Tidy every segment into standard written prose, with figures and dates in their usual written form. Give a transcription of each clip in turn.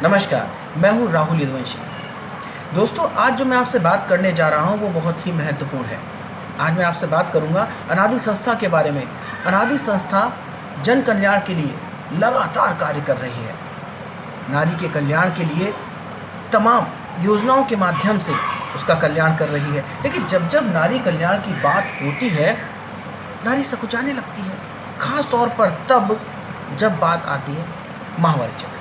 नमस्कार, मैं हूँ राहुल यदुवंशी। दोस्तों, आज जो मैं आपसे बात करने जा रहा हूँ वो बहुत ही महत्वपूर्ण है। आज मैं आपसे बात करूँगा अनादि संस्था के बारे में। अनादि संस्था जन कल्याण के लिए लगातार कार्य कर रही है। नारी के कल्याण के लिए तमाम योजनाओं के माध्यम से उसका कल्याण कर रही है। लेकिन जब जब नारी कल्याण की बात होती है, नारी सकुचाने लगती है। खास तौर पर तब जब बात आती है माहवारी चक्र की,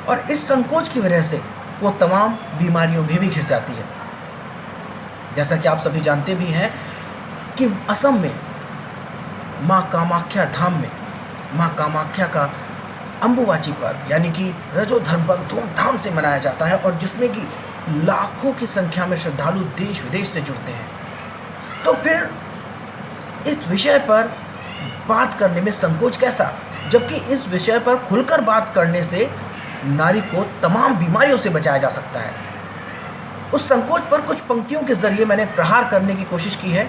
और इस संकोच की वजह से वो तमाम बीमारियों में भी घिर जाती है। जैसा कि आप सभी जानते भी हैं कि असम में माँ कामाख्या धाम में माँ कामाख्या का अम्बुबाची पर्व यानी कि रजो धर्म पर्व धूमधाम से मनाया जाता है, और जिसमें कि लाखों की संख्या में श्रद्धालु देश विदेश से जुड़ते हैं। तो फिर इस विषय पर बात करने में संकोच कैसा, जबकि इस विषय पर खुलकर बात करने से नारी को तमाम बीमारियों से बचाया जा सकता है। उस संकोच पर कुछ पंक्तियों के जरिए मैंने प्रहार करने की कोशिश की है,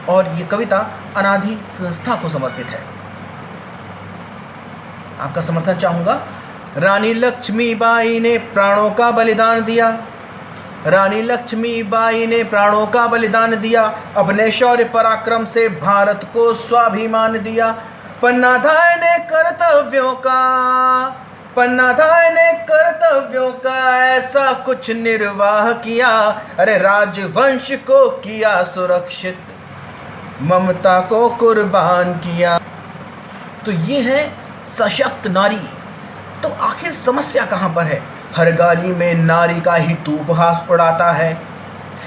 और ये कविता अनादि संस्था को समर्पित है। आपका समर्थन चाहूंगा। रानी लक्ष्मीबाई ने प्राणों का बलिदान दिया। रानी लक्ष्मीबाई ने प्राणों का बलिदान दिया, अपने शौर्य पराक्रम से भारत को स्वाभिमान दिया। पन्नाधाय ने कर्तव्यों का ऐसा कुछ निर्वाह किया, अरे राजवंश को किया सुरक्षित, ममता को कुर्बान किया। तो ये है सशक्त नारी। तो आखिर समस्या कहाँ पर है? हर गाली में नारी का ही तू उपहास उड़ाता है।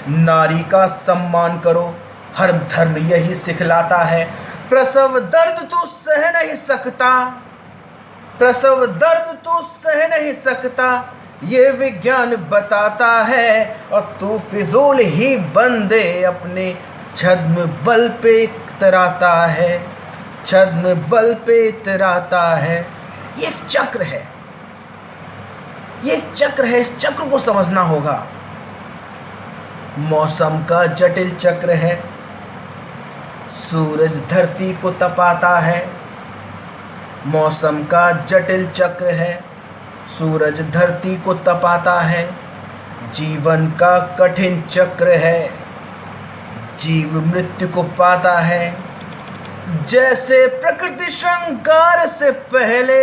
नारी का सम्मान करो, हर धर्म यही सिखलाता है। प्रसव दर्द तू सह नहीं सकता, प्रसव दर्द तू सह नहीं सकता, ये विज्ञान बताता है, और तू फिजूल ही बंदे अपने छद्म बल पे इतराता है, छद्म बल पे इतराता है। ये एक चक्र है, ये एक चक्र है, इस चक्र को समझना होगा। मौसम का जटिल चक्र है, सूरज धरती को तपाता है। मौसम का जटिल चक्र है, सूरज धरती को तपाता है। जीवन का कठिन चक्र है, जीव मृत्यु को पाता है। जैसे प्रकृति श्रृंगार से पहले,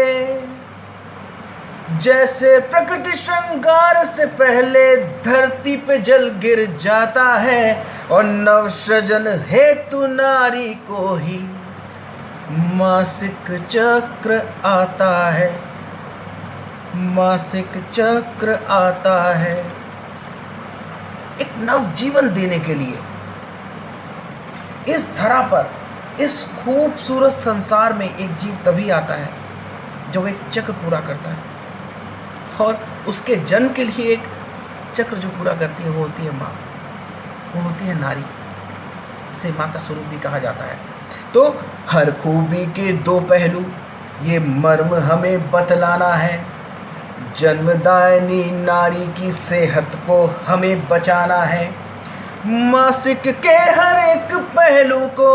जैसे प्रकृति श्रृंगार से पहले धरती पे जल गिर जाता है, और नवसृजन हेतु नारी को ही मासिक चक्र आता है, मासिक चक्र आता है। एक नव जीवन देने के लिए इस धरा पर, इस खूबसूरत संसार में एक जीव तभी आता है जब एक चक्र पूरा करता है, और उसके जन्म के लिए एक चक्र जो पूरा करती है वो होती है माँ, वो होती है नारी। इसे माँ का स्वरूप भी कहा जाता है। तो हर खूबी के दो पहलू, ये मर्म हमें बतलाना है। जन्मदायिनी नारी की सेहत को हमें बचाना है। मासिक के हर एक पहलू को,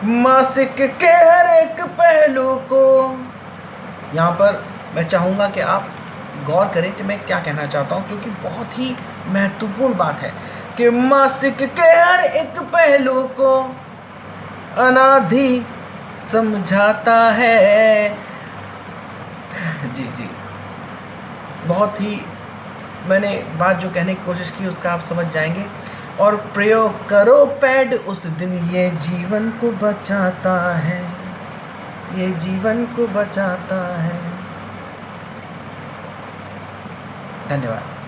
मासिक के हर एक पहलू को, यहाँ पर मैं चाहूँगा कि आप गौर करें कि मैं क्या कहना चाहता हूँ, क्योंकि बहुत ही महत्वपूर्ण बात है कि मासिक के हर एक पहलू को अनादि समझाता है। जी जी, बहुत ही मैंने बात जो कहने की कोशिश की उसका आप समझ जाएंगे। और प्रयोग करो पैड उस दिन, ये जीवन को बचाता है, ये जीवन को बचाता है। धन्यवाद।